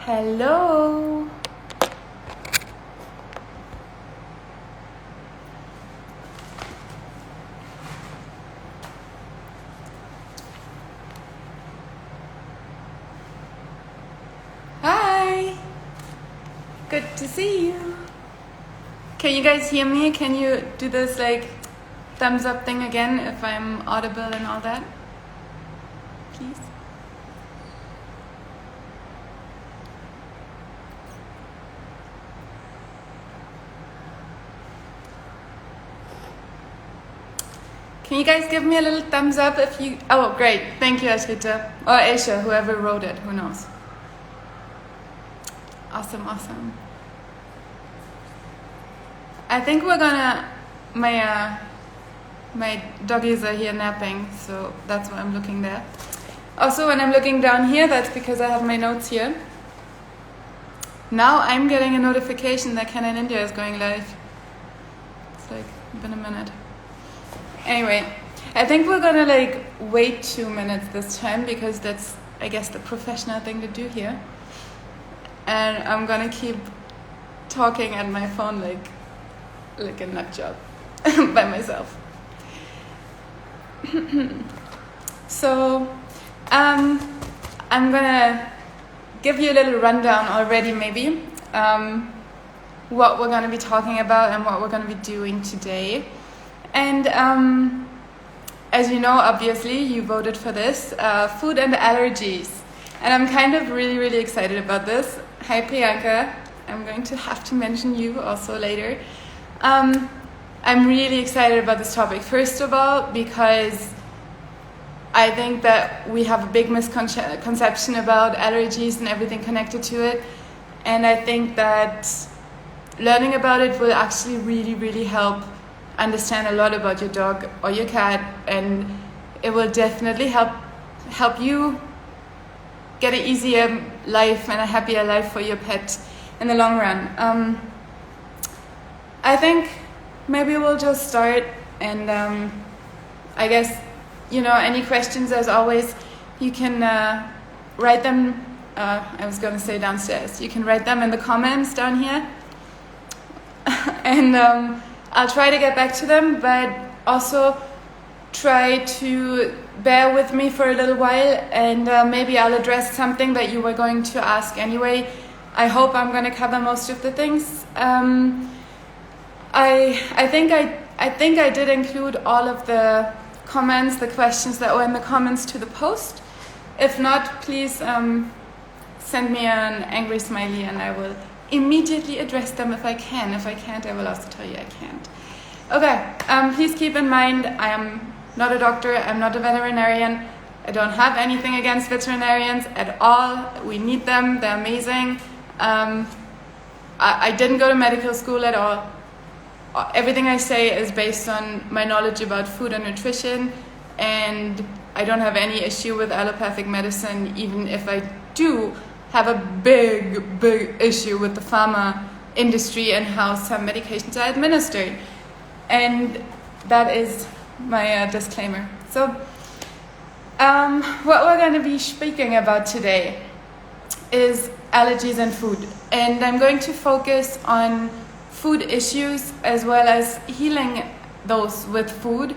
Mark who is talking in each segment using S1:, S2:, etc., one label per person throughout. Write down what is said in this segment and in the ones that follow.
S1: Hello. Hi. Good to see you. Can you guys hear me? Can you do this like thumbs up thing again if I'm audible and all that? Please. Can you guys give me a little thumbs up if you... Oh, great. Thank you, Ashrita. Or Aisha, whoever wrote it. Who knows? Awesome. I think we're gonna... My doggies are here napping, so that's why I'm looking there. Also, when I'm looking down here, that's because I have my notes here. Now I'm getting a notification that Canon India is going live. It's like, been a minute. Anyway, I think we're gonna like wait 2 minutes this time because that's, I guess, the professional thing to do here. And I'm gonna keep talking at my phone like a nut job by myself. So, I'm gonna give you a little rundown already, maybe, what we're gonna be talking about and what we're gonna be doing today. And as you know, obviously, you voted for this, food and allergies. And I'm kind of really excited about this. Hi, Priyanka. I'm going to have to mention you also later. I'm really excited about this topic. First of all, because I think that we have a big misconception about allergies and everything connected to it. And I think that learning about it will actually really help understand a lot about your dog or your cat, and it will definitely help you get an easier life and a happier life for your pet in the long run. I think maybe we'll just start, and I guess, you know, any questions, as always, you can write them, I was going to say downstairs, you can write them in the comments down here, and I'll try to get back to them, but also try to bear with me for a little while, and maybe I'll address something that you were going to ask anyway. I hope I'm going to cover most of the things. I think I did include all of the comments, the questions that were in the comments to the post. If not, please send me an angry smiley and I will immediately address them if I can. If I can't, I will also tell you I can't. Okay, please keep in mind, I am not a doctor, I'm not a veterinarian. I don't have anything against veterinarians at all. We need them, they're amazing. I didn't go to medical school at all. Everything I say is based on my knowledge about food and nutrition, and I don't have any issue with allopathic medicine, even if I do have a big issue with the pharma industry and how some medications are administered. And that is my disclaimer. So, what we're going to be speaking about today is allergies and food. And I'm going to focus on food issues as well as healing those with food.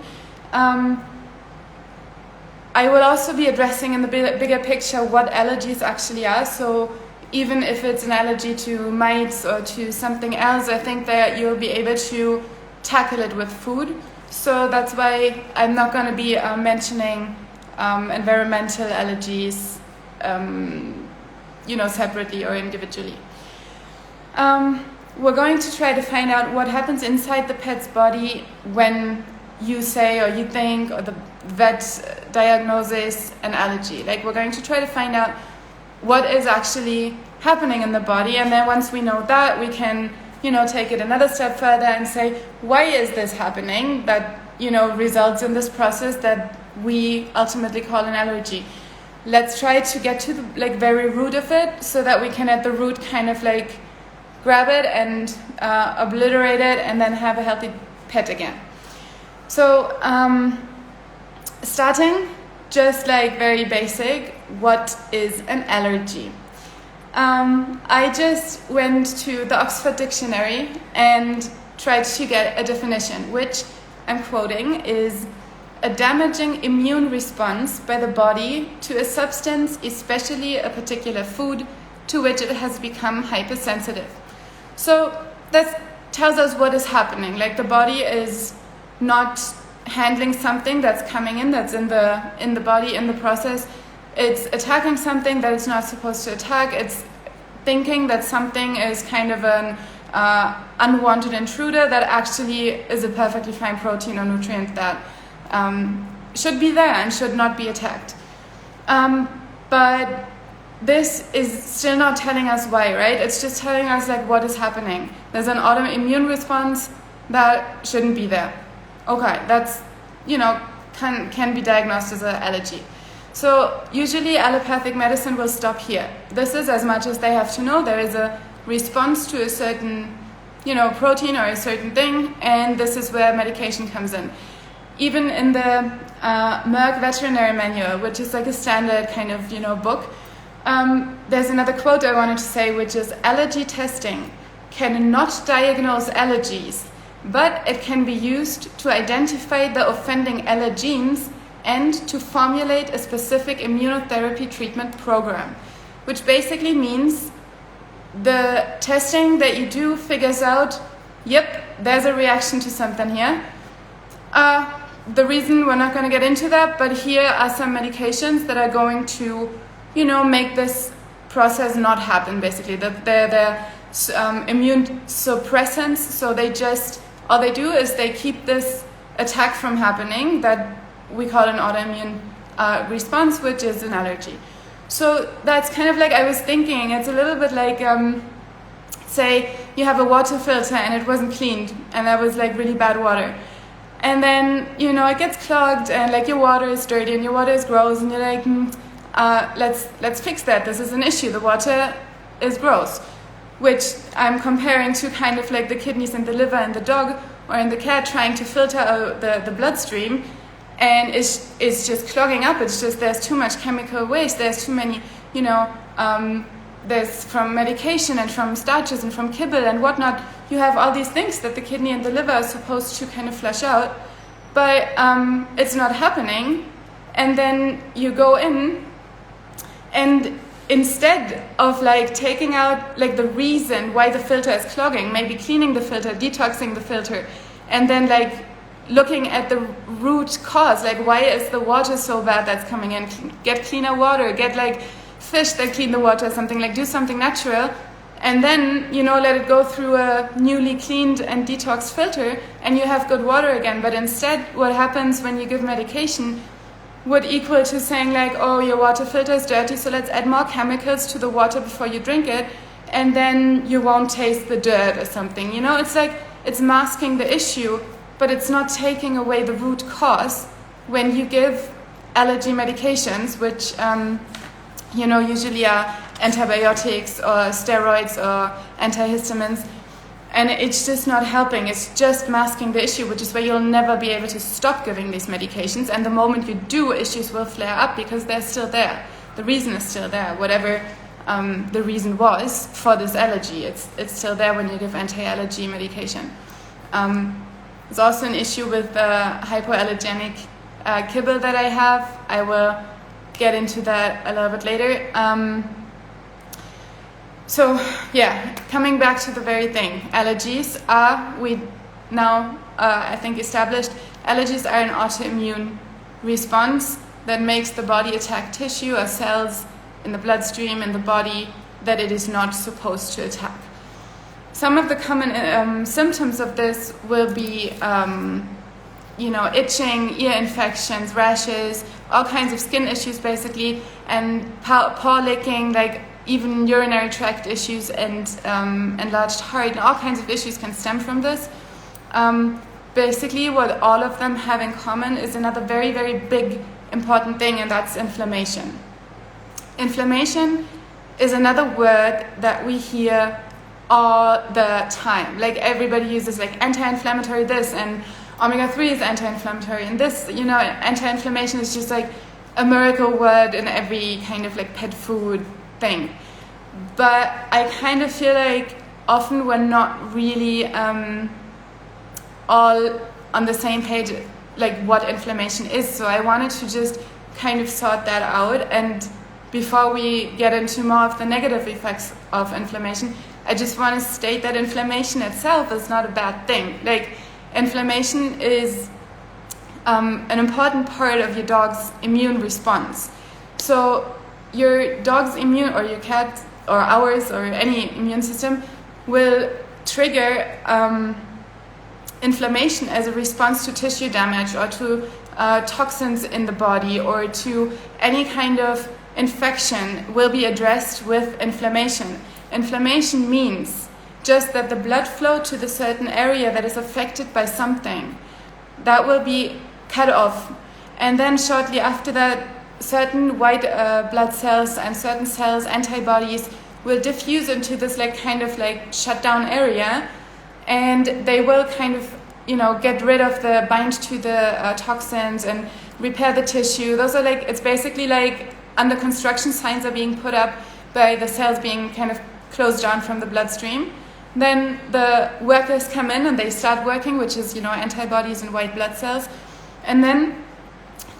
S1: I will also be addressing in the bigger picture what allergies actually are. So even if it's an allergy to mites or to something else, I think that you'll be able to tackle it with food. So that's why I'm not going to be mentioning environmental allergies, separately or individually. We're going to try to find out what happens inside the pet's body when you say or you think or the vet diagnoses an allergy. Like, we're going to try to find out what is actually happening in the body, and then once we know that, we can, take it another step further and say, why is this happening that, results in this process that we ultimately call an allergy. Let's try to get to the very root of it, so that we can at the root kind of grab it and obliterate it and then have a healthy pet again. So starting just very basic, what is an allergy? I just went to the Oxford Dictionary and tried to get a definition, which, I'm quoting, is a damaging immune response by the body to a substance, especially a particular food, to which it has become hypersensitive. So that tells us what is happening. Like the body is not handling something that's coming in, that's in the body, in the process. It's attacking something that it's not supposed to attack. It's thinking that something is kind of an unwanted intruder that actually is a perfectly fine protein or nutrient that should be there and should not be attacked. But this is still not telling us why, right? It's just telling us like what is happening. There's an autoimmune response that shouldn't be there. Okay, that's, can be diagnosed as an allergy. So usually allopathic medicine will stop here. This is as much as they have to know. There is a response to a certain, protein or a certain thing, and this is where medication comes in. Even in the Merck Veterinary Manual, which is like a standard kind of, book, there's another quote I wanted to say, which is, allergy testing cannot diagnose allergies, but it can be used to identify the offending allergens and to formulate a specific immunotherapy treatment program, which basically means the testing that you do figures out, yep, there's a reaction to something here. The reason, we're not going to get into that, but here are some medications that are going to, make this process not happen, basically. They're immune suppressants, so all they do is they keep this attack from happening that we call an autoimmune response, which is an allergy. So that's kind of like, I was thinking, it's a little bit like, say you have a water filter and it wasn't cleaned, and that was like really bad water. And then, it gets clogged and like your water is dirty and your water is gross, and you're like, let's fix that. This is an issue. The water is gross, which I'm comparing to kind of like the kidneys and the liver in the dog or in the cat trying to filter out the bloodstream. And it's just clogging up. It's just, there's too much chemical waste. There's too many, there's from medication and from starches and from kibble and whatnot. You have all these things that the kidney and the liver are supposed to kind of flush out, but it's not happening. And then you go in, and instead of like taking out like the reason why the filter is clogging, maybe cleaning the filter, detoxing the filter, and then like looking at the root cause, like why is the water so bad that's coming in? Get cleaner water, get like fish that clean the water, something like, do something natural, and then let it go through a newly cleaned and detoxed filter, and you have good water again. But instead, what happens when you give medication would equal to saying like, oh, your water filter is dirty, so let's add more chemicals to the water before you drink it, and then you won't taste the dirt or something. It's like, it's masking the issue, but it's not taking away the root cause when you give allergy medications, which, usually are antibiotics or steroids or antihistamines, and it's just not helping. It's just masking the issue, which is why you'll never be able to stop giving these medications, and the moment you do, issues will flare up because they're still there. The reason is still there, whatever the reason was for this allergy, it's still there when you give anti-allergy medication. There's also an issue with the hypoallergenic kibble that I have. I will get into that a little bit later. Coming back to the very thing, allergies are, we now I think established, allergies are an autoimmune response that makes the body attack tissue or cells in the bloodstream in the body that it is not supposed to attack. Some of the common symptoms of this will be, itching, ear infections, rashes, all kinds of skin issues basically, and paw licking, like even urinary tract issues and enlarged heart, and all kinds of issues can stem from this. Basically, what all of them have in common is another very, very big, important thing, and that's inflammation. Inflammation is another word that we hear all the time. Like everybody uses like anti-inflammatory this, and omega-3 is anti-inflammatory, and this, anti-inflammation is just like a miracle word in every kind of like pet food thing. but I kind of feel like often we're not really all on the same page, like what inflammation is. So I wanted to just kind of sort that out. And before we get into more of the negative effects of inflammation, I just want to state that inflammation itself is not a bad thing. Like, inflammation is an important part of your dog's immune response. So your dog's immune, or your cat or ours or any immune system, will trigger inflammation as a response to tissue damage or to toxins in the body or to any kind of infection will be addressed with inflammation. Inflammation means just that the blood flow to the certain area that is affected by something, that will be cut off. And then shortly after that, certain white blood cells and certain cells, antibodies, will diffuse into this like kind of like shut down area, and they will kind of, get rid of the bind to the toxins and repair the tissue. Those are like, it's basically like under construction, signs are being put up by the cells being kind of closed down from the bloodstream. Then the workers come in and they start working, which is, antibodies and white blood cells. And then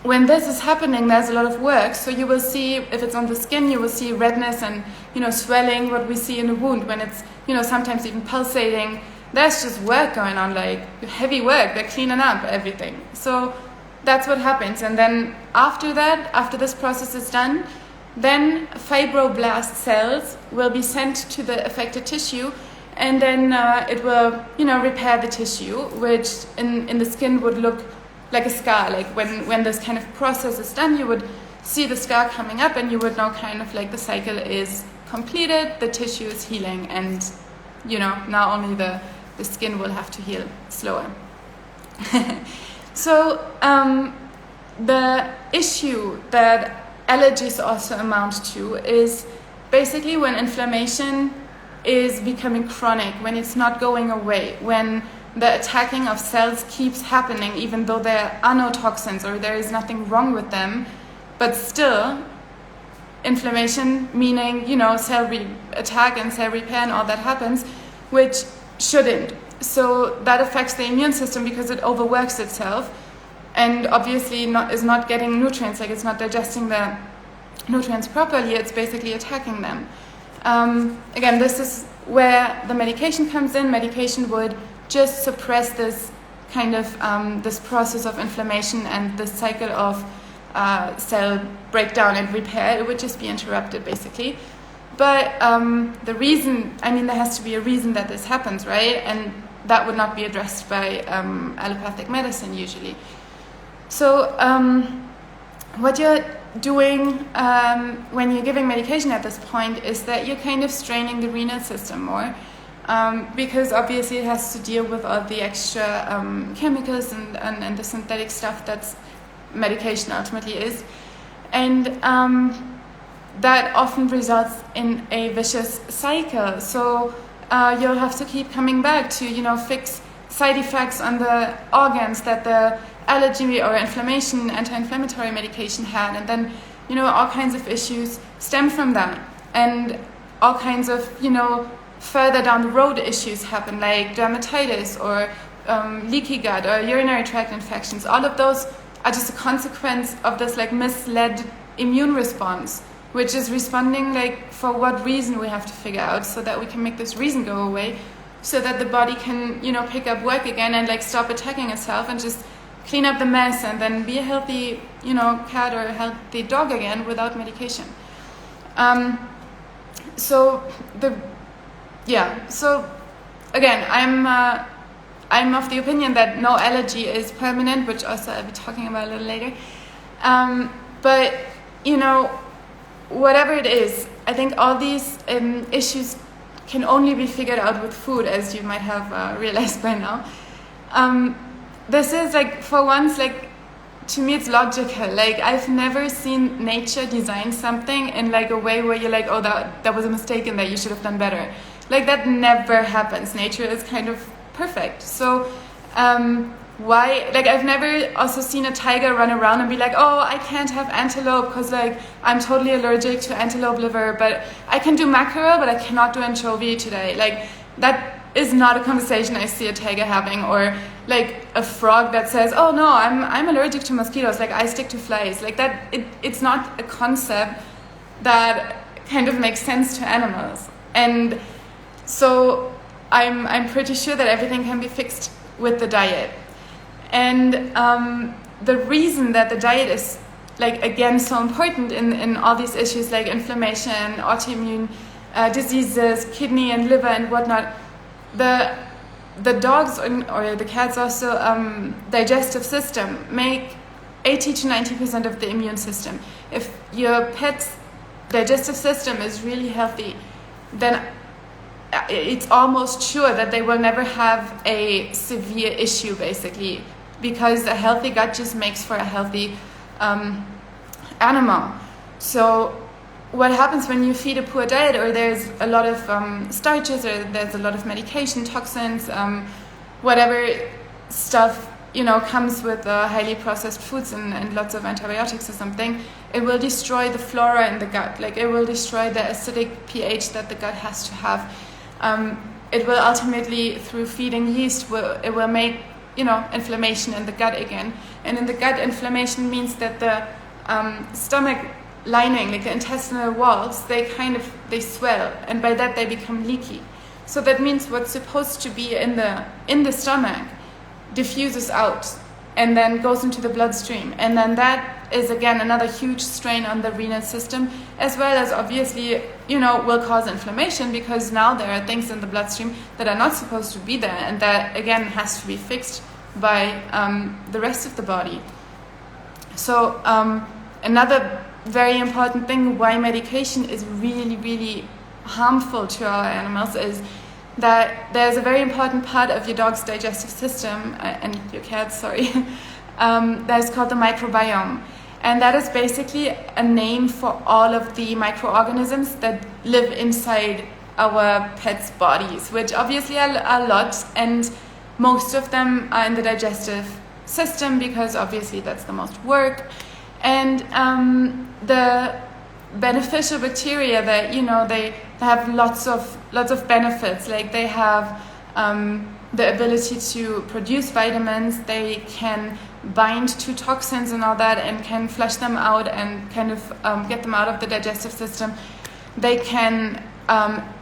S1: when this is happening, there's a lot of work. So you will see, if it's on the skin, you will see redness and, swelling, what we see in a wound when it's, sometimes even pulsating. There's just work going on, like heavy work. They're cleaning up everything. So that's what happens. And then after that, after this process is done, then fibroblast cells will be sent to the affected tissue, and then it will, repair the tissue, which in the skin would look like a scar. Like when this kind of process is done, you would see the scar coming up, and you would know kind of like the cycle is completed, the tissue is healing, and now only the skin will have to heal slower. So the issue that allergies also amount to is basically when inflammation is becoming chronic, when it's not going away, when the attacking of cells keeps happening even though there are no toxins or there is nothing wrong with them, but still inflammation, meaning, cell attack and cell repair and all that happens, which shouldn't. So that affects the immune system because it overworks itself and obviously is not getting nutrients, like it's not digesting the nutrients properly, it's basically attacking them. Again, this is where the medication comes in. Medication would just suppress this kind of this process of inflammation and this cycle of cell breakdown and repair. It would just be interrupted basically. But the reason, there has to be a reason that this happens, right? And that would not be addressed by allopathic medicine usually. So what you're doing when you're giving medication at this point is that you're kind of straining the renal system more, because obviously it has to deal with all the extra chemicals and the synthetic stuff that's medication ultimately is. And that often results in a vicious cycle. So you'll have to keep coming back to, fix side effects on the organs that the allergy or inflammation, anti-inflammatory medication had. And then, all kinds of issues stem from that. And all kinds of, further down the road issues happen, like dermatitis or leaky gut or urinary tract infections. All of those are just a consequence of this like misled immune response, which is responding like for what reason we have to figure out so that we can make this reason go away, so that the body can, pick up work again and like stop attacking itself and just clean up the mess and then be a healthy, cat or a healthy dog again without medication. So again, I'm of the opinion that no allergy is permanent, which also I'll be talking about a little later. But whatever it is, I think all these issues can only be figured out with food, as you might have realized by now. This is like, for once, like, to me it's logical. Like, I've never seen nature design something in like a way where you're like, oh, that was a mistake and that you should have done better. Like, that never happens. Nature is kind of perfect. So why, like, I've never also seen a tiger run around and be like, oh, I can't have antelope because, like, I'm totally allergic to antelope liver, but I can do mackerel, but I cannot do anchovy today. Like, that is not a conversation I see a tiger having, or like a frog that says, oh no, I'm allergic to mosquitoes, like I stick to flies. Like that, it's not a concept that kind of makes sense to animals. And so I'm pretty sure that everything can be fixed with the diet. And the reason that the diet is, like, again, so important in all these issues like inflammation, autoimmune diseases, kidney and liver and whatnot, the dogs or the cats also digestive system make 80 to 90% of the immune system. If your pet's digestive system is really healthy, then it's almost sure that they will never have a severe issue, basically, because a healthy gut just makes for a healthy animal. So what happens when you feed a poor diet, or there's a lot of starches, or there's a lot of medication, toxins, whatever stuff, you know, comes with highly processed foods and lots of antibiotics or something, it will destroy the flora in the gut. Like, it will destroy the acidic pH that the gut has to have. It will ultimately, through feeding yeast, it will make, you know, inflammation in the gut again. And in the gut, inflammation means that the stomach lining, like the intestinal walls, they swell, and by that they become leaky. So that means what's supposed to be in the stomach diffuses out and then goes into the bloodstream, and then that is again another huge strain on the renal system, as well as obviously, you know, will cause inflammation, because now there are things in the bloodstream that are not supposed to be there, and that again has to be fixed by the rest of the body. So another very important thing why medication is really, really harmful to our animals is that there's a very important part of your dog's digestive system, and your cat's, sorry, that is called the microbiome. And that is basically a name for all of the microorganisms that live inside our pets' bodies, which obviously are a lot, and most of them are in the digestive system, because obviously that's the most work. And the beneficial bacteria that, you know, they have lots of benefits. Like, they have the ability to produce vitamins, they can bind to toxins and all that, and can flush them out and kind of get them out of the digestive system. They can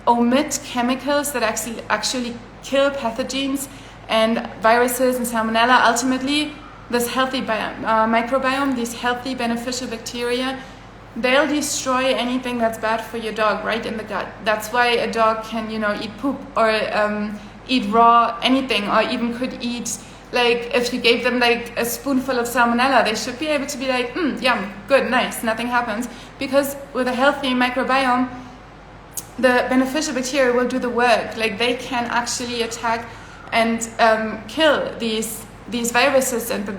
S1: omit chemicals that actually kill pathogens and viruses and salmonella. Ultimately, this healthy microbiome, these healthy beneficial bacteria, they'll destroy anything that's bad for your dog right in the gut. That's why a dog can, you know, eat poop, or eat raw anything, or even could eat, like, if you gave them like a spoonful of salmonella, they should be able to be like, yum, good, nice, nothing happens. Because with a healthy microbiome, the beneficial bacteria will do the work. Like, they can actually attack and kill these viruses and the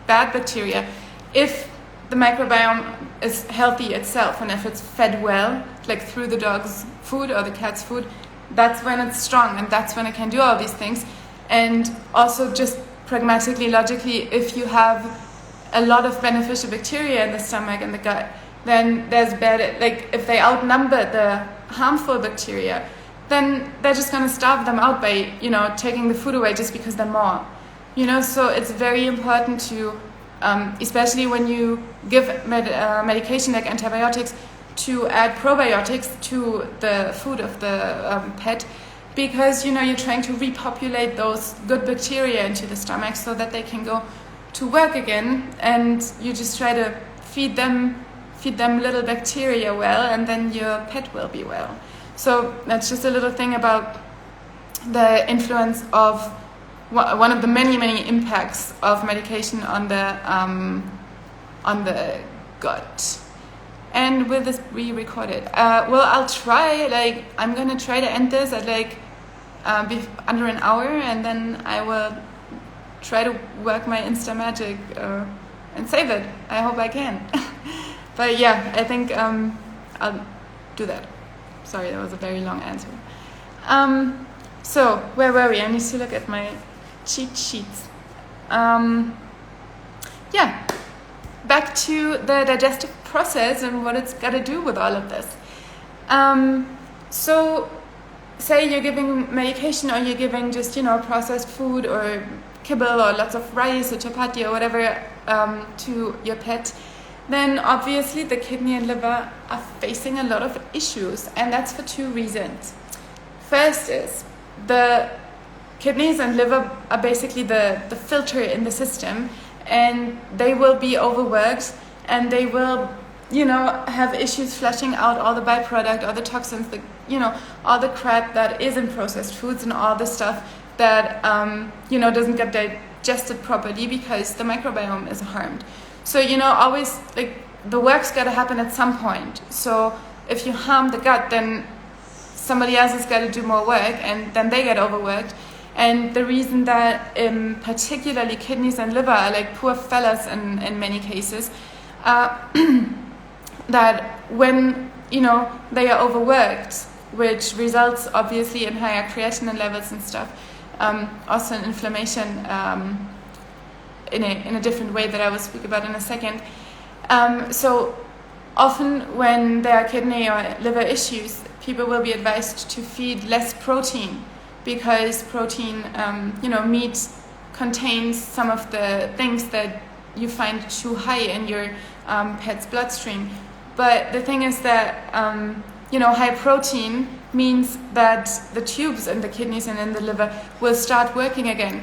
S1: bad bacteria if the microbiome is healthy itself, and if it's fed well, like through the dog's food or the cat's food, that's when it's strong, and that's when it can do all these things. And also, just pragmatically, logically, if you have a lot of beneficial bacteria in the stomach and the gut, then there's better, like, if they outnumber the harmful bacteria, then they're just going to starve them out by, you know, taking the food away just because they're more. You know, so it's very important to, especially when you give medication like antibiotics, to add probiotics to the food of the pet, because, you know, you're trying to repopulate those good bacteria into the stomach so that they can go to work again, and you just try to feed them little bacteria well, and then your pet will be well. So that's just a little thing about the influence of one of the many impacts of medication on the gut. And will this be recorded? Well, I'll try. Like, I'm gonna try to end this at like under an hour, and then I will try to work my Insta magic and save it. I hope I can. But yeah, I think I'll do that. Sorry, that was a very long answer. So where were we? I need to look at my cheat sheets. yeah, back to the digestive process and what it's got to do with all of this. So say you're giving medication, or you're giving just, processed food or kibble or lots of rice or chapati or whatever to your pet, then obviously the kidney and liver are facing a lot of issues, and that's for two reasons. First is the kidneys and liver are basically the filter in the system, and they will be overworked, and they will have issues flushing out all the byproduct, all the toxins, all the crap that is in processed foods, and all the stuff that doesn't get digested properly because the microbiome is harmed. So always, like, the work's got to happen at some point. So if you harm the gut, then somebody else has got to do more work, and then they get overworked. And the reason that particularly kidneys and liver are like poor fellas in many cases, that when they are overworked, which results obviously in higher creatinine levels and stuff, also in inflammation in a different way that I will speak about in a second. So often when there are kidney or liver issues, people will be advised to feed less protein, because protein, meat contains some of the things that you find too high in your pet's bloodstream. But the thing is that, high protein means that the tubes in the kidneys and in the liver will start working again.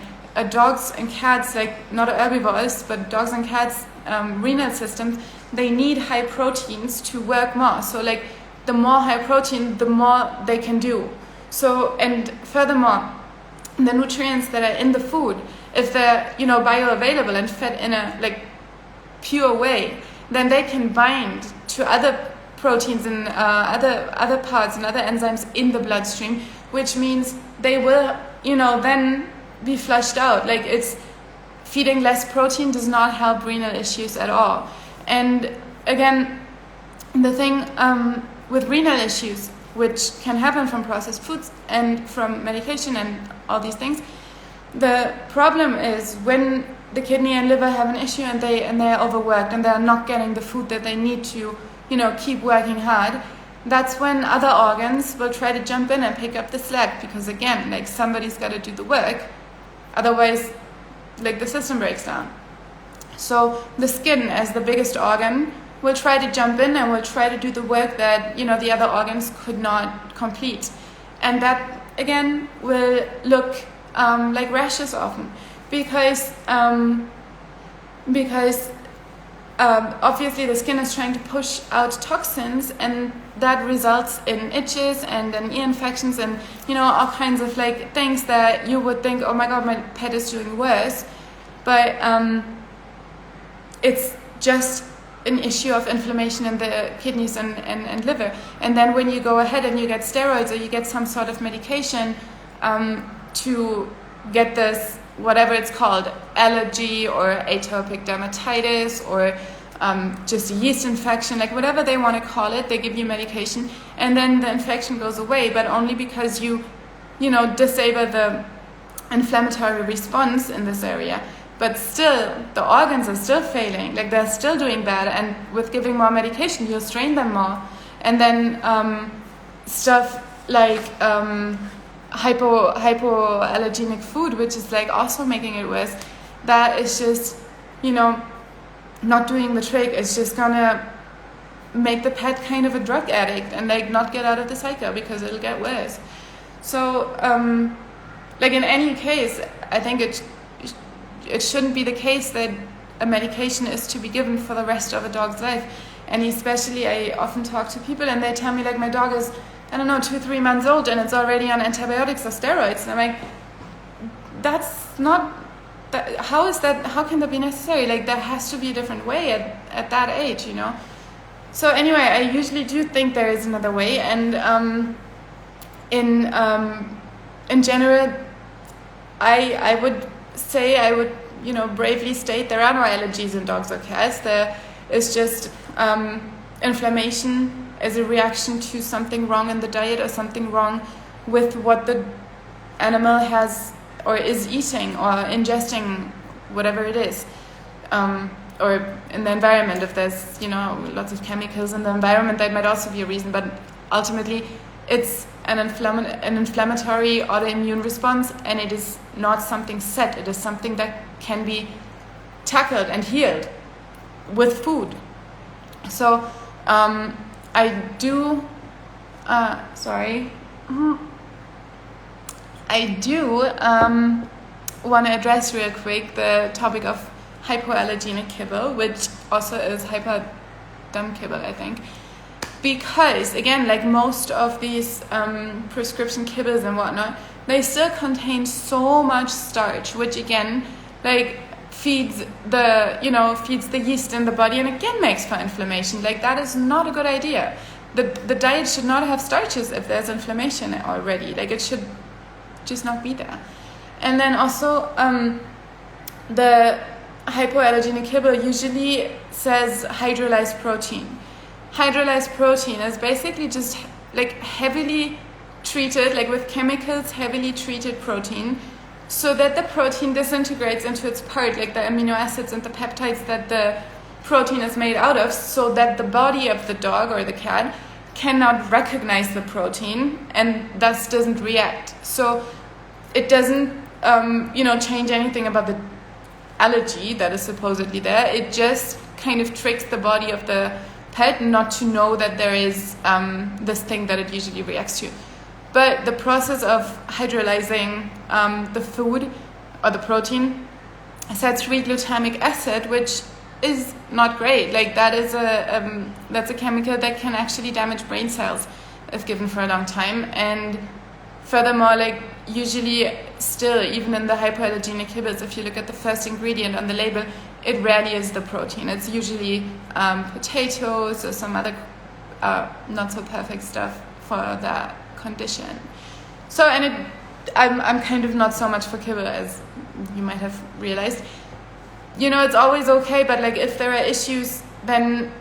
S1: Dogs and cats, like not herbivores, but dogs and cats' renal systems, they need high proteins to work more. So like the more high protein, the more they can do. So, and furthermore, the nutrients that are in the food, if they're, bioavailable and fed in a pure way, then they can bind to other proteins and other parts and other enzymes in the bloodstream, which means they will, then be flushed out. Like, it's feeding less protein does not help renal issues at all. And again, the thing with renal issues, which can happen from processed foods and from medication and all these things, the problem is when the kidney and liver have an issue and they are overworked and they are not getting the food that they need to, keep working hard, that's when other organs will try to jump in and pick up the slack, because again, somebody's got to do the work, otherwise the system breaks down. So the skin, as the biggest organ, will try to jump in and will try to do the work that the other organs could not complete, and that again will look like rashes often, because obviously the skin is trying to push out toxins, and that results in itches and then ear infections and all kinds of things that you would think, oh my god, my pet is doing worse, but it's just an issue of inflammation in the kidneys and liver. And then when you go ahead and you get steroids or you get some sort of medication to get this, whatever it's called, allergy or atopic dermatitis or just a yeast infection, whatever they want to call it, they give you medication, and then the infection goes away, but only because you disable the inflammatory response in this area. But still, the organs are still failing, they're still doing bad, and with giving more medication, you'll strain them more. And then stuff like hypoallergenic food, which is also making it worse, that is just, not doing the trick. It's just gonna make the pet kind of a drug addict and not get out of the cycle, because it'll get worse. So in any case, I think it shouldn't be the case that a medication is to be given for the rest of a dog's life. And especially, I often talk to people and they tell me my dog is, 2-3 months old and it's already on antibiotics or steroids. And I'm like, that's not, how can that be necessary? There has to be a different way at that age, So anyway, I usually do think there is another way. And in general, I would say, bravely state there are no allergies in dogs or cats. There is just inflammation as a reaction to something wrong in the diet or something wrong with what the animal has or is eating or ingesting whatever it is, or in the environment, if there's, you know, lots of chemicals in the environment, that might also be a reason. But ultimately, it's an inflammatory autoimmune response, and it is not something set. It is something that can be tackled and healed with food. So I do want to address real quick the topic of hypoallergenic kibble, which also is hyperdum kibble, I think. Because, again, like most of these prescription kibbles and whatnot, they still contain so much starch, which again, like, feeds the yeast in the body, and again makes for inflammation. Like, that is not a good idea. The diet should not have starches if there's inflammation already. Like, it should just not be there. And then also, the hypoallergenic kibble usually says hydrolyzed protein. Hydrolyzed protein is basically just like heavily treated, like with chemicals, heavily treated protein, so that the protein disintegrates into its part, like the amino acids and the peptides that the protein is made out of, so that the body of the dog or the cat cannot recognize the protein and thus doesn't react. So it doesn't, change anything about the allergy that is supposedly there. It just kind of tricks the body of the pet not to know that there is this thing that it usually reacts to. But the process of hydrolyzing the food or the protein sets free glutamic acid, which is not great. Like, that is that's a chemical that can actually damage brain cells if given for a long time. And furthermore, like, usually still, even in the hypoallergenic kibbles, if you look at the first ingredient on the label, it rarely is the protein. It's usually potatoes or some other not so perfect stuff for that condition. So, and I'm kind of not so much for kibble, as you might have realized. It's always okay, but like, if there are issues, then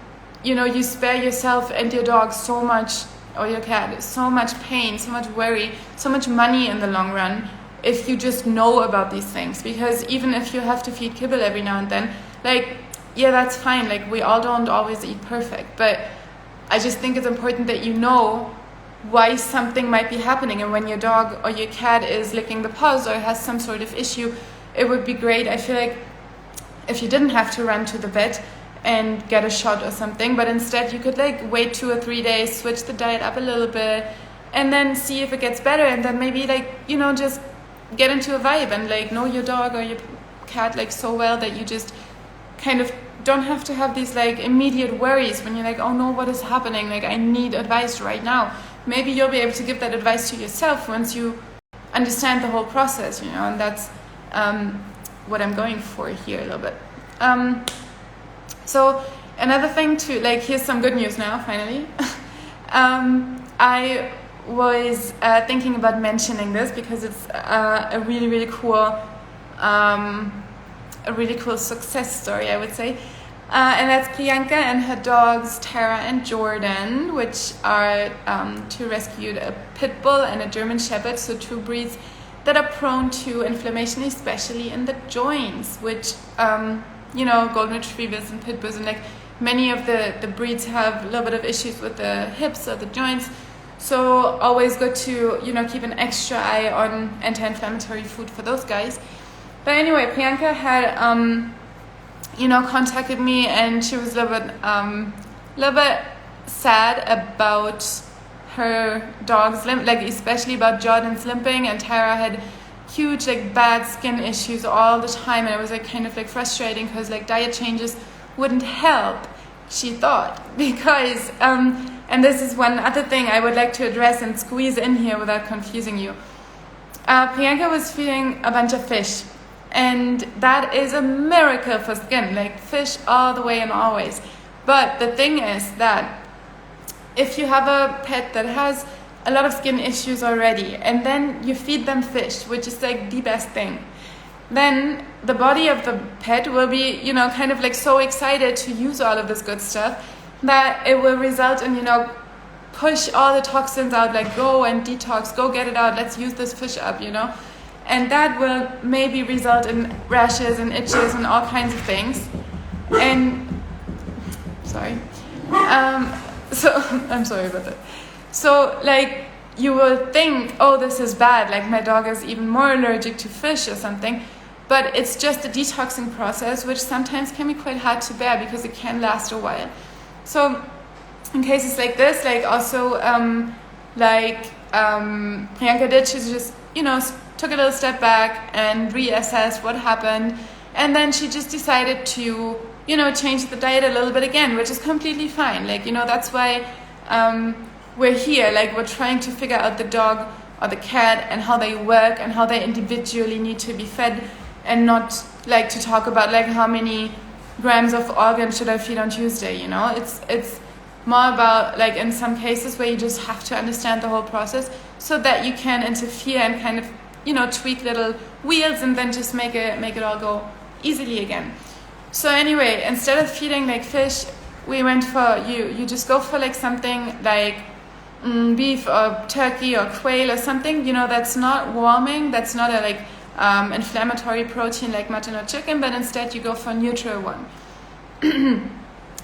S1: you spare yourself and your dog so much, or your cat, so much pain, so much worry, so much money in the long run, if you just know about these things. Because even if you have to feed kibble every now and then, like, yeah, that's fine. Like, we all don't always eat perfect, but I just think it's important that you know why something might be happening. And when your dog or your cat is licking the paws or has some sort of issue, it would be great, I feel like, if you didn't have to run to the vet and get a shot or something, but instead you could like wait 2 or 3 days, switch the diet up a little bit, and then see if it gets better, and then maybe just get into a vibe and like know your dog or your cat like so well that you just kind of don't have to have these like immediate worries when you're like, oh no, what is happening? Like, I need advice right now. Maybe you'll be able to give that advice to yourself once you understand the whole process, and that's what I'm going for here a little bit. So another thing too, like, here's some good news now, finally. I was thinking about mentioning this because it's a really, really cool success story, I would say. And that's Priyanka and her dogs, Tara and Jordan, which are two rescued, a pit bull and a German shepherd, so 2 breeds that are prone to inflammation, especially in the joints, which, golden retrievers and pit bulls and like many of the breeds have a little bit of issues with the hips or the joints. So always good to, keep an extra eye on anti-inflammatory food for those guys. But anyway, Priyanka had, contacted me, and she was a little bit sad about her dog's limp, like especially about Jordan's limping, and Tara had huge bad skin issues all the time, and it was kind of frustrating because diet changes wouldn't help, she thought, because and this is one other thing I would like to address and squeeze in here without confusing you. Priyanka was feeding a bunch of fish, and that is a miracle for skin, fish all the way and always. But the thing is that if you have a pet that has a lot of skin issues already, and then you feed them fish, which is the best thing, then the body of the pet will be, kind of so excited to use all of this good stuff that it will result in, push all the toxins out, go and detox, go get it out, let's use this fish up, and that will maybe result in rashes and itches and all kinds of things. And so I'm sorry about that. So like you will think, oh, this is bad, like my dog is even more allergic to fish or something, but it's just a detoxing process, which sometimes can be quite hard to bear because it can last a while. So in cases like this, like also Priyanka did, she just, took a little step back and reassessed what happened, and then she just decided to, change the diet a little bit again, which is completely fine. Like, that's why we're here. Like, we're trying to figure out the dog or the cat and how they work and how they individually need to be fed, and not like to talk about like how many grams of organ should I feed on Tuesday. It's more about like in some cases where you just have to understand the whole process so that you can interfere and kind of tweak little wheels and then just make it all go easily again. So anyway, instead of feeding like fish, we went for you just go for like something like beef or turkey or quail or something that's not warming, that's not a like inflammatory protein like mutton or chicken, but instead you go for a neutral one.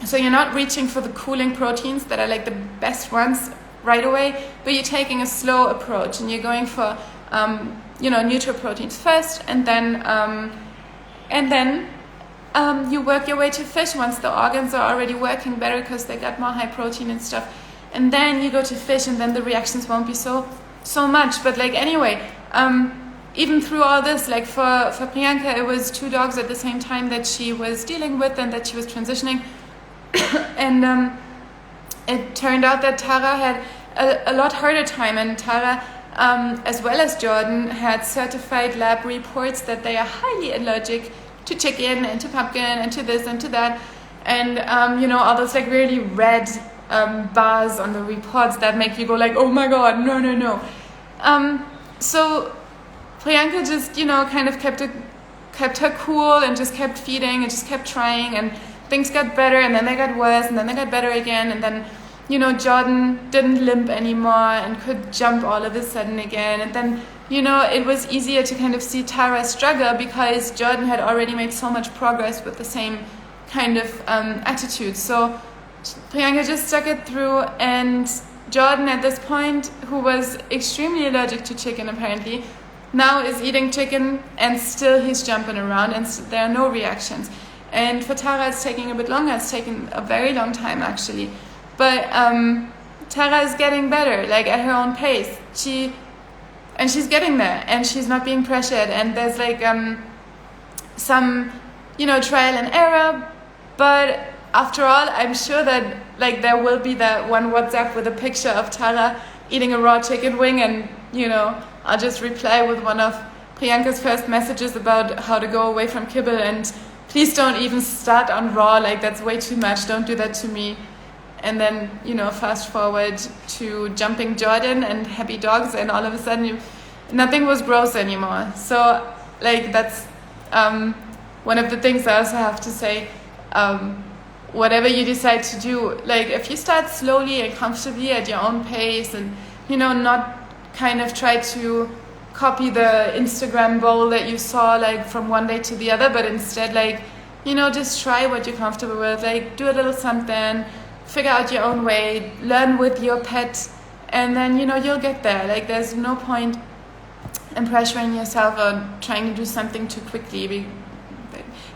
S1: So you're not reaching for the cooling proteins that are like the best ones right away, but you're taking a slow approach and you're going for neutral proteins first, and then you work your way to fish once the organs are already working better because they got more high protein and stuff, and then you go to fish, and then the reactions won't be so much. But like anyway, even through all this, like for Priyanka, it was 2 dogs at the same time that she was dealing with and that she was transitioning. And it turned out that Tara had a lot harder time, and Tara, as well as Jordan, had certified lab reports that they are highly allergic to chicken and to pumpkin and to this and to that, and all those like really red bars on the reports that make you go like, oh my god, no. So Priyanka just kind of kept her cool and just kept feeding and just kept trying, and things got better, and then they got worse, and then they got better again, and then Jordan didn't limp anymore and could jump all of a sudden again, and then it was easier to kind of see Tara struggle because Jordan had already made so much progress with the same kind of attitude. So Priyanka just stuck it through, and Jordan at this point, who was extremely allergic to chicken apparently, now is eating chicken and still he's jumping around and there are no reactions. And for Tara it's taking a bit longer, it's taken a very long time actually. But Tara is getting better, like at her own pace. She's getting there, and she's not being pressured, and there's like some trial and error, but after all, I'm sure that like there will be that one WhatsApp with a picture of Tara eating a raw chicken wing, and I'll just reply with one of Priyanka's first messages about how to go away from kibble, and please don't even start on raw, like that's way too much, don't do that to me. And then, fast forward to jumping Jordan and happy dogs, and all of a sudden nothing was gross anymore. So like that's one of the things I also have to say, whatever you decide to do, like if you start slowly and comfortably at your own pace, and not kind of try to copy the Instagram bowl that you saw like from one day to the other, but instead like just try what you're comfortable with, like do a little something, figure out your own way, learn with your pet, and then you'll get there. Like there's no point in pressuring yourself or trying to do something too quickly.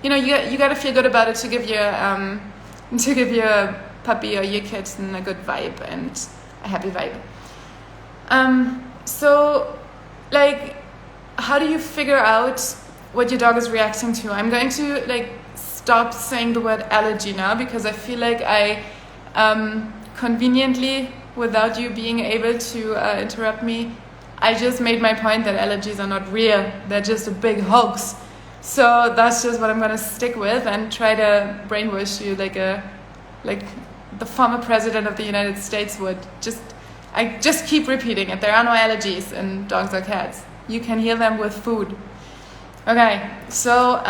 S1: You got to feel good about it to give your puppy or your kitten a good vibe and a happy vibe. So like how do you figure out what your dog is reacting to? I'm going to like stop saying the word allergy now, because I feel like I conveniently, without you being able to interrupt me, I just made my point that allergies are not real, they're just a big hoax. So that's just what I'm going to stick with and try to brainwash you like the former president of the United States would. I just keep repeating it. There are no allergies in dogs or cats. You can heal them with food. Okay, so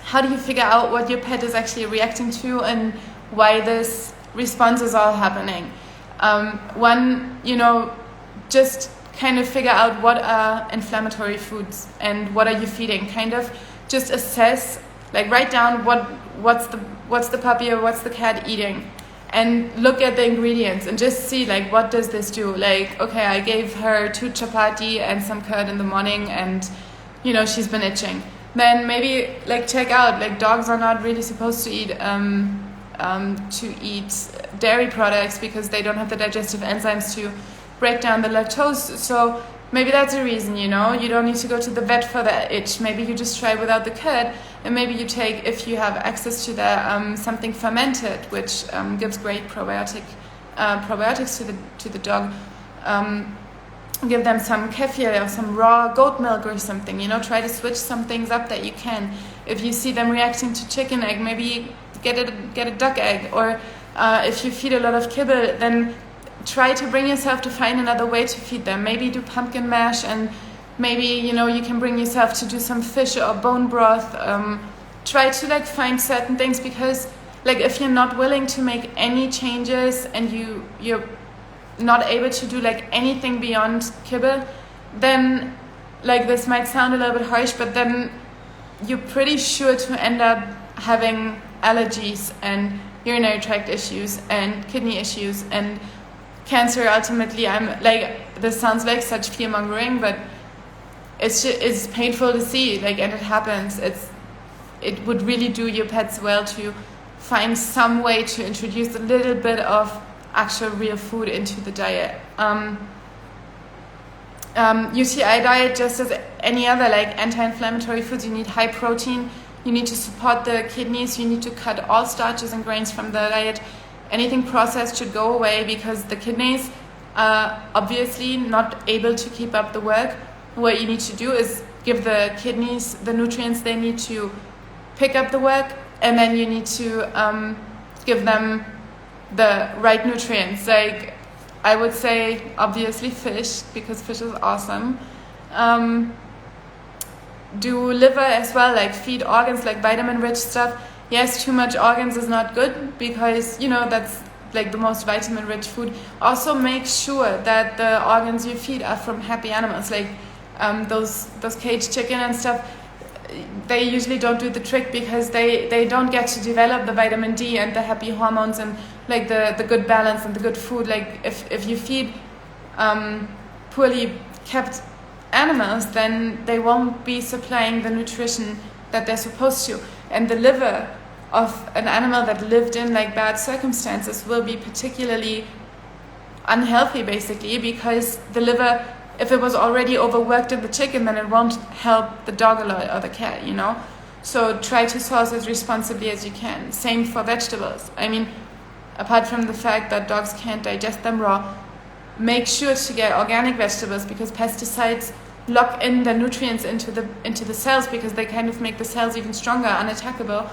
S1: how do you figure out what your pet is actually reacting to and why this response is all happening? One, just kind of figure out what are inflammatory foods and what are you feeding. Kind of just assess, like write down what's the puppy or what's the cat eating, and look at the ingredients and just see like what does this do. Like, okay, I gave her 2 chapati and some curd in the morning, and she's been itching. Then maybe like check out, like dogs are not really supposed to eat dairy products because they don't have the digestive enzymes to break down the lactose. So maybe that's a reason, you don't need to go to the vet for the itch. Maybe you just try without the curd, and maybe you take, if you have access to the something fermented, which gives great probiotics to the dog. Give them some kefir or some raw goat milk or something. Try to switch some things up that you can. If you see them reacting to chicken egg, maybe get a duck egg. Or if you feed a lot of kibble, then try to bring yourself to find another way to feed them. Maybe do pumpkin mash, and maybe you can bring yourself to do some fish or bone broth. Try to like find certain things, because like if you're not willing to make any changes and you're not able to do like anything beyond kibble, then like this might sound a little bit harsh, but then you're pretty sure to end up having allergies and urinary tract issues and kidney issues and cancer ultimately. I'm like, this sounds like such fear mongering, but it's painful to see, like, and it happens. It would really do your pets well to find some way to introduce a little bit of actual real food into the diet. UTI diet, just as any other like anti-inflammatory foods, you need high protein, you need to support the kidneys, you need to cut all starches and grains from the diet. Anything processed should go away, because the kidneys are obviously not able to keep up the work. What you need to do is give the kidneys the nutrients they need to pick up the work, and then you need to give them the right nutrients. Like, I would say obviously fish, because fish is awesome. Do liver as well, like feed organs, like vitamin rich stuff. Yes, too much organs is not good, because that's like the most vitamin rich food. Also make sure that the organs you feed are from happy animals, like those caged chicken and stuff. They usually don't do the trick, because they don't get to develop the vitamin D and the happy hormones and like the good balance and the good food. Like if you feed poorly kept animals, then they won't be supplying the nutrition that they're supposed to. And the liver of an animal that lived in like bad circumstances will be particularly unhealthy, basically, because the liver, if it was already overworked in the chicken, then it won't help the dog a lot or the cat, So try to source as responsibly as you can. Same for vegetables. I mean, apart from the fact that dogs can't digest them raw, make sure to get organic vegetables, because pesticides lock in the nutrients into the cells, because they kind of make the cells even stronger, unattackable,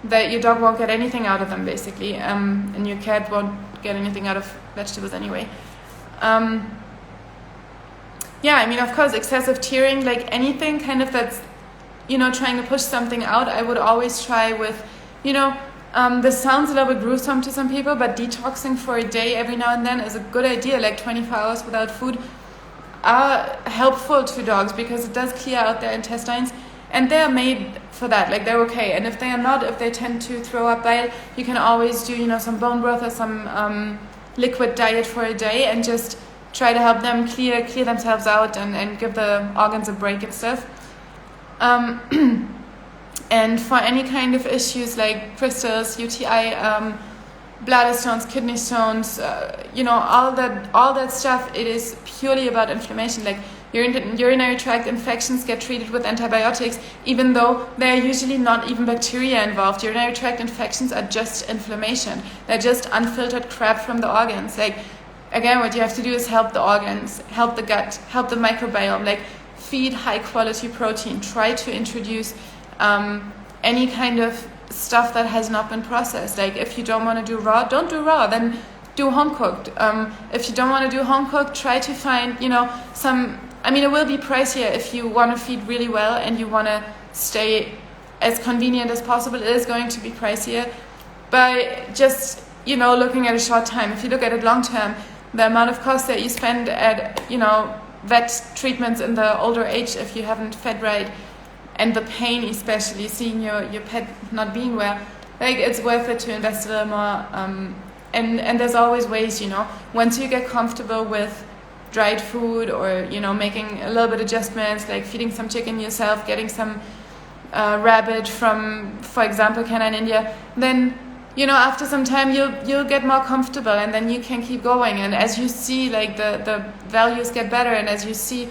S1: that your dog won't get anything out of them, basically, and your cat won't get anything out of vegetables anyway. Yeah, I mean, of course, excessive tearing, like anything kind of that's, trying to push something out, I would always try with, this sounds a little bit gruesome to some people, but detoxing for a day every now and then is a good idea. Like 24 hours without food are helpful to dogs, because it does clear out their intestines, and they're made for that. Like, they're okay. And if they are not, if they tend to throw up bile, you can always do, some bone broth or some liquid diet for a day, and just try to help them clear themselves out and give the organs a break and stuff. And for any kind of issues like crystals, UTI, bladder stones, kidney stones, all that stuff, it is purely about inflammation. Like urinary tract infections get treated with antibiotics, even though they're usually not even bacteria involved. Urinary tract infections are just inflammation. They're just unfiltered crap from the organs. Like, again, what you have to do is help the organs, help the gut, help the microbiome, like feed high quality protein, try to introduce any kind of stuff that has not been processed. Like, if you don't want to do raw, don't do raw, then do home cooked. If you don't want to do home cooked, try to find, it will be pricier if you want to feed really well and you want to stay as convenient as possible. It is going to be pricier, but just, looking at a short time, if you look at it long term, the amount of cost that you spend at, vet treatments in the older age if you haven't fed right, and the pain, especially seeing your pet not being well, like it's worth it to invest a little more. And there's always ways, once you get comfortable with dried food, or making a little bit adjustments, like feeding some chicken yourself, getting some rabbit from, for example, Canine India, then after some time you'll get more comfortable, and then you can keep going. And as you see, like the values get better, and as you see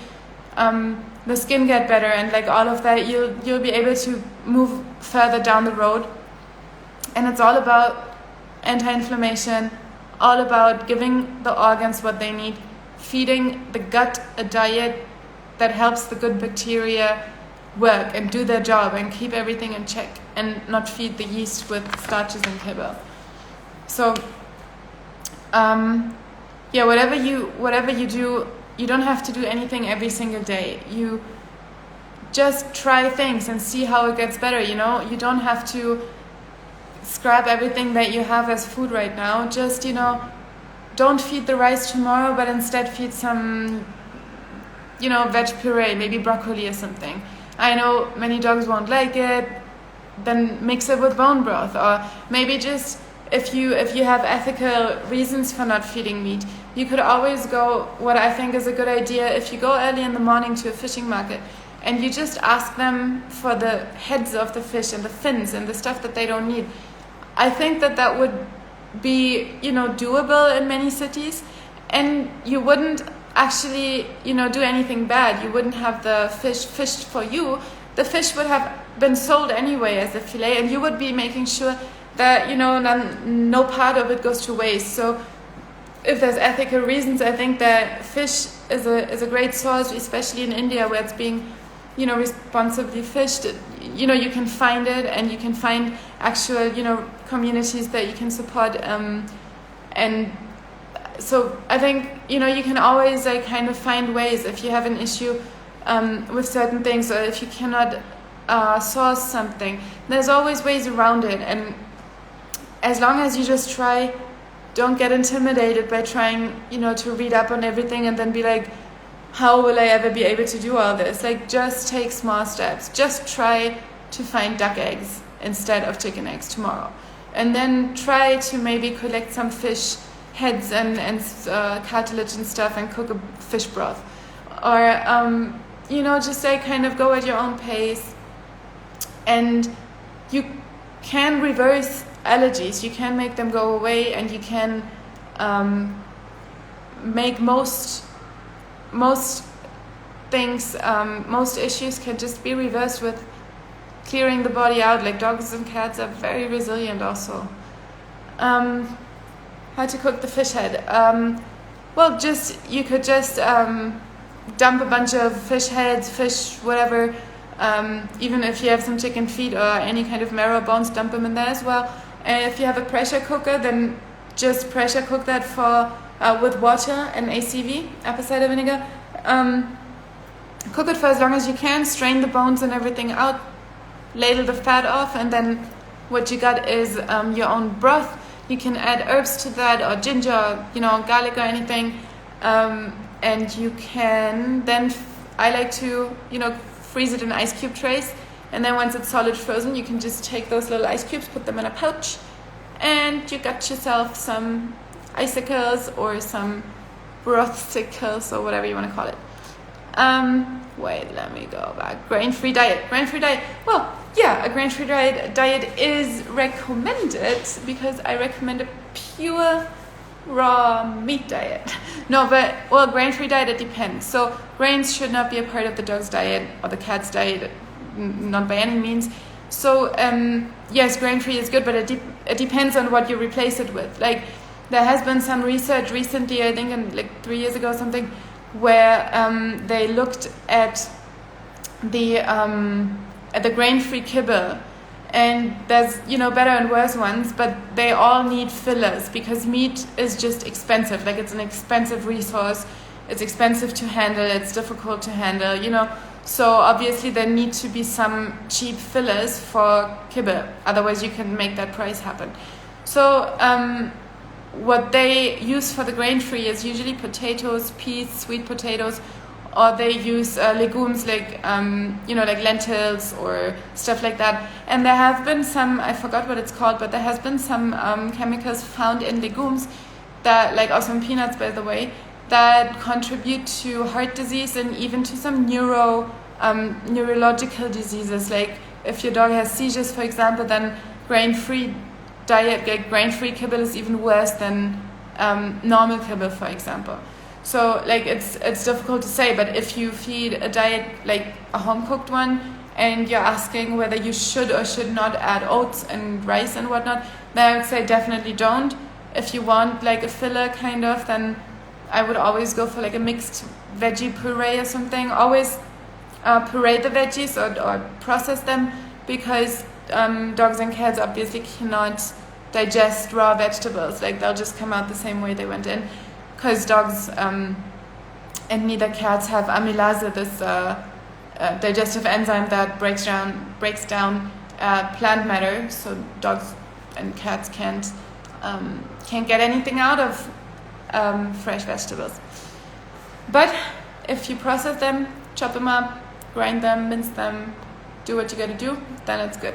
S1: the skin get better, and like all of that, you'll be able to move further down the road. And it's all about anti-inflammation, all about giving the organs what they need, feeding the gut a diet that helps the good bacteria work and do their job and keep everything in check, and not feed the yeast with starches and kibble. So whatever you do, you don't have to do anything every single day. You just try things and see how it gets better. You don't have to scrap everything that you have as food right now. Just don't feed the rice tomorrow, but instead feed some veg puree, maybe broccoli or something. I know many dogs won't like it, then mix it with bone broth. Or maybe just if you have ethical reasons for not feeding meat, you could always go, what I think is a good idea, if you go early in the morning to a fishing market and you just ask them for the heads of the fish and the fins and the stuff that they don't need. I think that would be doable in many cities, and you wouldn't actually do anything bad. You wouldn't have the fish fished for you. The fish would have been sold anyway as a fillet, and you would be making sure that no part of it goes to waste. So if there's ethical reasons, I think that fish is a great source, especially in India where it's being responsibly fished. You can find it, and you can find actual communities that you can support, and so I think you can always kind of find ways if you have an issue with certain things, or if you cannot source something. There's always ways around it, and as long as you just try, don't get intimidated by trying to read up on everything and then be like, how will I ever be able to do all this? Like, just take small steps. Just try to find duck eggs instead of chicken eggs tomorrow, and then try to maybe collect some fish heads and cartilage and stuff and cook a fish broth, or just kind of go at your own pace. And you can reverse allergies. You can make them go away, and you can make most things, most issues can just be reversed with clearing the body out. Like, dogs and cats are very resilient also. How to cook the fish head? You could just dump a bunch of fish heads, fish, whatever. Even if you have some chicken feet or any kind of marrow bones, dump them in there as well. And if you have a pressure cooker, then just pressure cook that with water and ACV, apple cider vinegar. Cook it for as long as you can, strain the bones and everything out, ladle the fat off, and then what you got is your own broth. You can add herbs to that, or ginger, garlic or anything, and you can then, I like to, freeze it in ice cube trays, and then once it's solid frozen, you can just take those little ice cubes, put them in a pouch, and you got yourself some icicles or some brothsicles or whatever you want to call it. Wait, let me go back. Grain-free diet. Well, yeah, a grain-free diet is recommended because I recommend a pure raw meat diet. No, but, grain-free diet, it depends. So grains should not be a part of the dog's diet or the cat's diet, not by any means. So, yes, grain-free is good, but it depends on what you replace it with. Like, there has been some research recently, I think 3 years ago or something, where they looked at the grain-free kibble, and there's better and worse ones, but they all need fillers because meat is just expensive. Like, it's an expensive resource, it's expensive to handle, it's difficult to handle, so obviously there need to be some cheap fillers for kibble, otherwise you can make that price happen. So what they use for the grain-free is usually potatoes, peas, sweet potatoes, or they use legumes like like lentils or stuff like that. And there have been some, I forgot what it's called, but there has been some chemicals found in legumes that, like also in peanuts by the way, that contribute to heart disease and even to some neurological diseases. Like if your dog has seizures, for example, then grain-free diet, like grain-free kibble is even worse than normal kibble, for example. So like it's difficult to say, but if you feed a diet like a home-cooked one and you're asking whether you should or should not add oats and rice and whatnot, then I would say definitely don't. If you want like a filler kind of, then I would always go for like a mixed veggie puree or something. Always puree the veggies or process them, because dogs and cats obviously cannot digest raw vegetables. Like they'll just come out the same way they went in, because dogs and neither cats have amylase, this digestive enzyme that breaks down plant matter. So dogs and cats can't get anything out of fresh vegetables. But if you process them, chop them up, grind them, mince them, do what you gotta do, then it's good.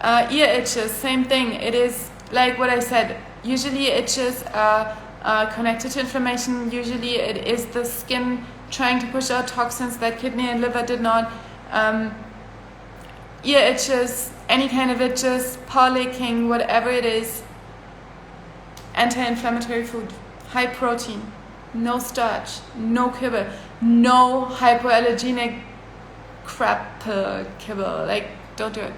S1: Ear itches, same thing. It is like what I said. Usually itches are connected to inflammation. Usually it is the skin trying to push out toxins that kidney and liver did not. Ear itches, any kind of itches, paw licking, whatever it is, anti-inflammatory food, high protein, no starch, no kibble, no hypoallergenic crap kibble. Like, don't do it.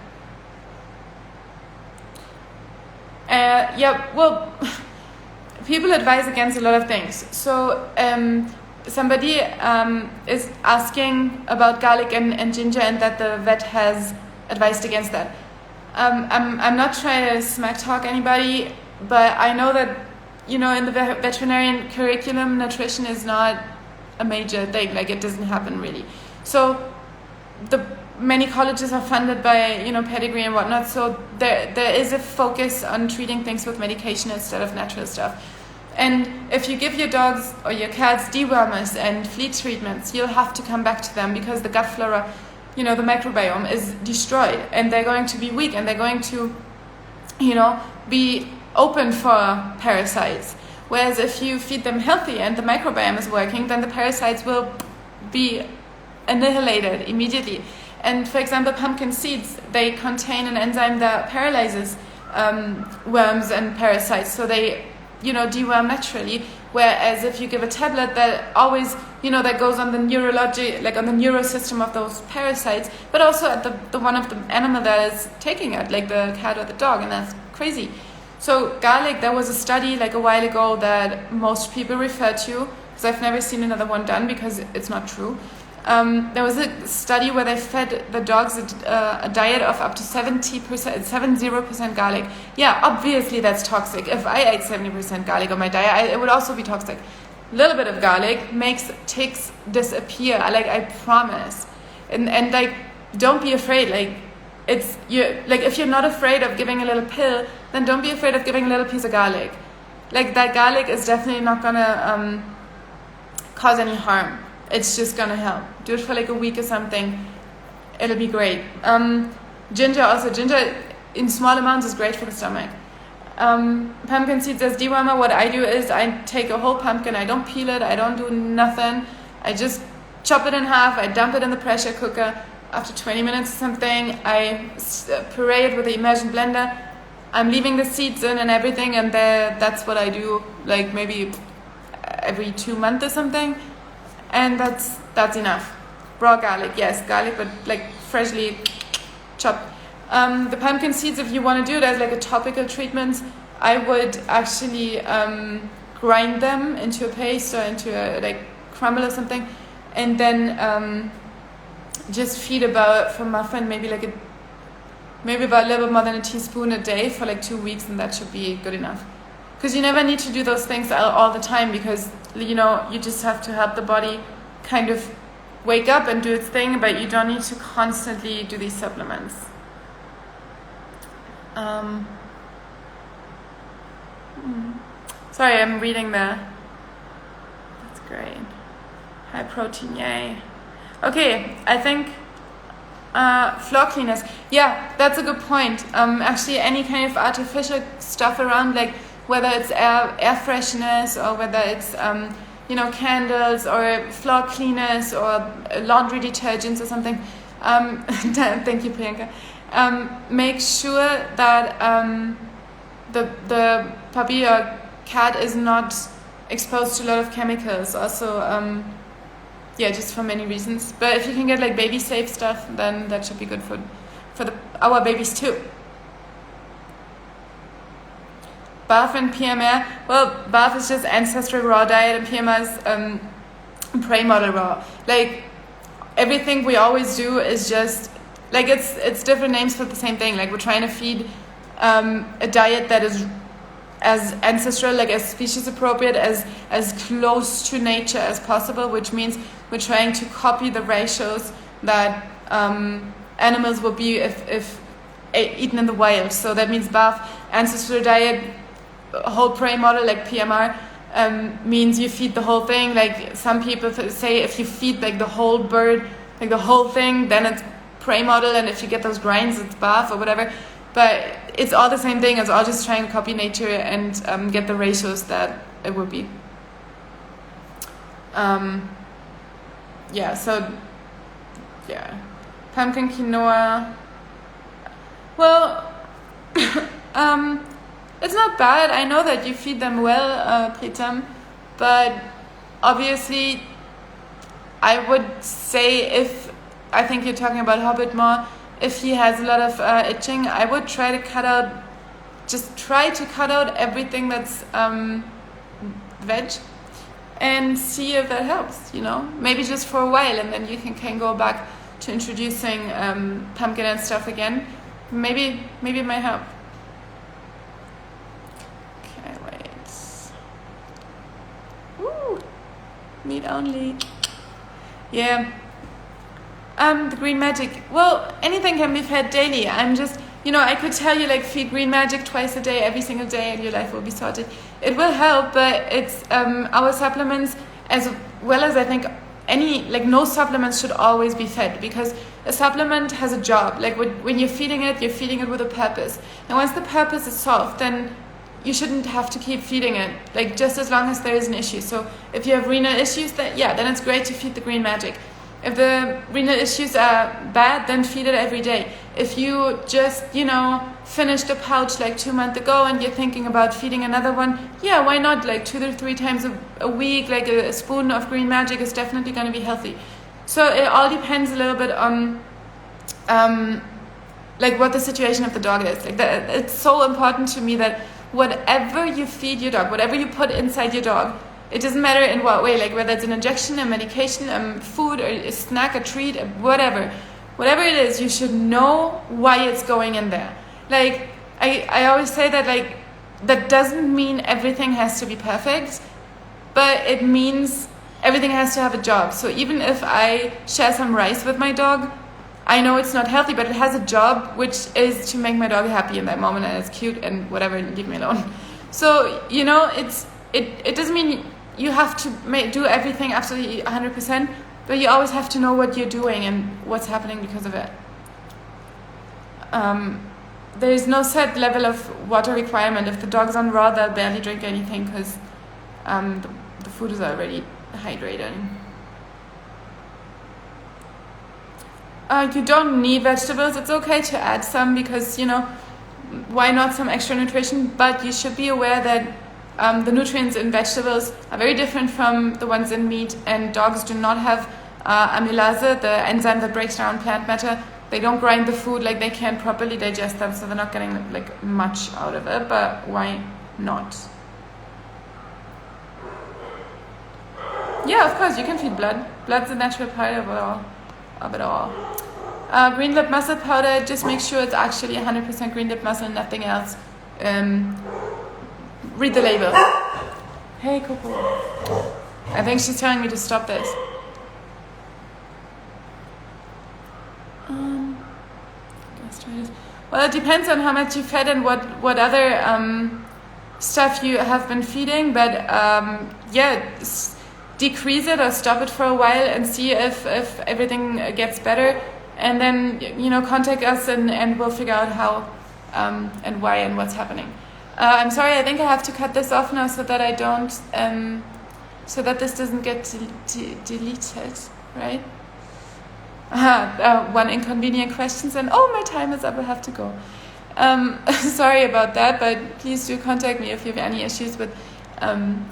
S1: Well, people advise against a lot of things. So somebody is asking about garlic and ginger, and that the vet has advised against that. I'm not trying to smack talk anybody, but I know that, in the veterinarian curriculum, nutrition is not a major thing. Like, it doesn't happen really. So many colleges are funded by, pedigree and whatnot. So there is a focus on treating things with medication instead of natural stuff. And if you give your dogs or your cats dewormers and flea treatments, you'll have to come back to them, because the gut flora, the microbiome is destroyed, and they're going to be weak, and they're going to, be open for parasites. Whereas if you feed them healthy and the microbiome is working, then the parasites will be annihilated immediately. And for example, pumpkin seeds, they contain an enzyme that paralyzes worms and parasites, so they deworm naturally. Whereas if you give a tablet that always that goes on the neurology, like on the neurosystem of those parasites, but also at the one of the animal that is taking it, like the cat or the dog, and that's crazy. So garlic, there was a study like a while ago that most people refer to, because I've never seen another one done, because it's not true. There was a study where they fed the dogs a diet of up to 70% garlic. Yeah, obviously that's toxic. If I ate 70% garlic on my diet, it would also be toxic. A little bit of garlic makes ticks disappear. I promise. And like, don't be afraid. Like, if you're not afraid of giving a little pill, then don't be afraid of giving a little piece of garlic. Like, that garlic is definitely not gonna cause any harm. It's just gonna help. Do it for like a week or something. It'll be great. Ginger in small amounts is great for the stomach. Pumpkin seeds as dewormer. What I do is I take a whole pumpkin. I don't peel it. I don't do nothing. I just chop it in half. I dump it in the pressure cooker. After 20 minutes or something, I puree it with the immersion blender. I'm leaving the seeds in and everything, and that's what I do, like maybe every 2 months or something. And that's enough. Raw garlic, yes, garlic, but like freshly chopped. The pumpkin seeds, if you want to do it as like a topical treatment, I would actually grind them into a paste or into a like crumble or something, and then just feed about for muffin maybe about a little bit more than a teaspoon a day for like 2 weeks, and that should be good enough. Because you never need to do those things all the time, because you just have to help the body kind of wake up and do its thing, but you don't need to constantly do these supplements. Sorry, I'm reading that's great. High protein, yay. Okay, I think floor cleaners. Yeah, that's a good point. Actually, any kind of artificial stuff around, like whether it's air fresheners or whether it's candles or floor cleaners or laundry detergents or something. Thank you, Priyanka. Make sure that the puppy or cat is not exposed to a lot of chemicals. Also, just for many reasons. But if you can get like baby safe stuff, then that should be good for our babies too. BAF and PMR. Well, BAF is just ancestral raw diet, and PMR is prey model raw. Like everything we always do is just like it's different names for the same thing. Like we're trying to feed a diet that is as ancestral, like as species appropriate, as close to nature as possible, which means we're trying to copy the ratios that animals will be if eaten in the wild. So that means BAF, ancestral diet, whole prey model like PMR, means you feed the whole thing. Like some people say if you feed like the whole bird, like the whole thing, then it's prey model, and if you get those grinds, it's BAF or whatever. But it's all the same thing. It's all just trying to copy nature and get the ratios that it would be. Pumpkin quinoa. Well, it's not bad. I know that you feed them well, Pritam, but obviously I would say I think you're talking about Hobbit more, if he has a lot of itching, I would try to cut out everything that's veg and see if that helps, maybe just for a while, and then you can go back to introducing pumpkin and stuff again. Maybe it might help. Okay, wait. Woo! Meat only. Yeah. The green magic. Well, anything can be fed daily. I'm just, I could tell you like feed green magic twice a day, every single day, and your life will be sorted. It will help, but it's our supplements, as well as I think no supplements should always be fed, because a supplement has a job. Like when you're feeding it with a purpose. And once the purpose is solved, then you shouldn't have to keep feeding it, like just as long as there is an issue. So if you have renal issues, then it's great to feed the green magic. If the renal issues are bad, then feed it every day. If you just, finished a pouch like 2 months ago and you're thinking about feeding another one, why not? Like 2 to 3 times a week, like a spoon of green magic is definitely going to be healthy. So it all depends a little bit on what the situation of the dog is. It's so important to me that whatever you feed your dog, whatever you put inside your dog, it doesn't matter in what way, like whether it's an injection, a medication, food, or a snack, a treat, whatever it is, you should know why it's going in there. Like I always say that that doesn't mean everything has to be perfect, but it means everything has to have a job. So even if I share some rice with my dog, I know it's not healthy, but it has a job, which is to make my dog happy in that moment, and it's cute and whatever, leave me alone. So it doesn't mean you have to do everything absolutely 100%, but you always have to know what you're doing and what's happening because of it. There is no set level of water requirement. If the dog's on raw, they'll barely drink anything because the food is already hydrated. You don't need vegetables. It's okay to add some because, why not some extra nutrition? But you should be aware that the nutrients in vegetables are very different from the ones in meat, and dogs do not have amylase, the enzyme that breaks down plant matter. They don't grind the food, they can't properly digest them, so they're not getting much out of it, but why not? Yeah, of course, you can feed blood. Blood's a natural part of it all. Green lip muscle powder, just make sure it's actually 100% green lip muscle, nothing else. Read the label. Hey, Coco. I think she's telling me to stop this. Well, it depends on how much you fed and what other stuff you have been feeding, but decrease it or stop it for a while and see if everything gets better, and then contact us and we'll figure out how and why and what's happening. I'm sorry, I think I have to cut this off now so that I don't so that this doesn't get deleted, right? One inconvenient questions, and my time is up, I have to go. Sorry about that, but please do contact me if you have any issues with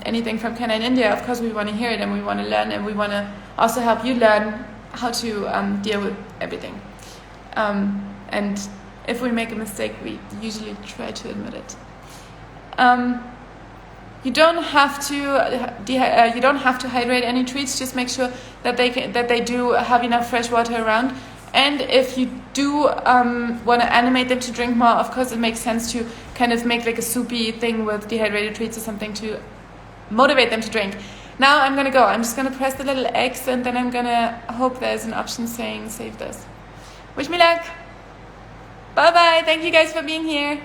S1: anything from Canada and India. Of course, we want to hear it and we want to learn, and we want to also help you learn how to deal with everything. And if we make a mistake, we usually try to admit it. You don't have to hydrate any treats. Just make sure that they do have enough fresh water around. And if you do want to animate them to drink more, of course it makes sense to kind of make like a soupy thing with dehydrated treats or something to motivate them to drink. Now I'm gonna go. I'm just gonna press the little X, and then I'm gonna hope there's an option saying save this. Wish me luck. Bye bye. Thank you guys for being here.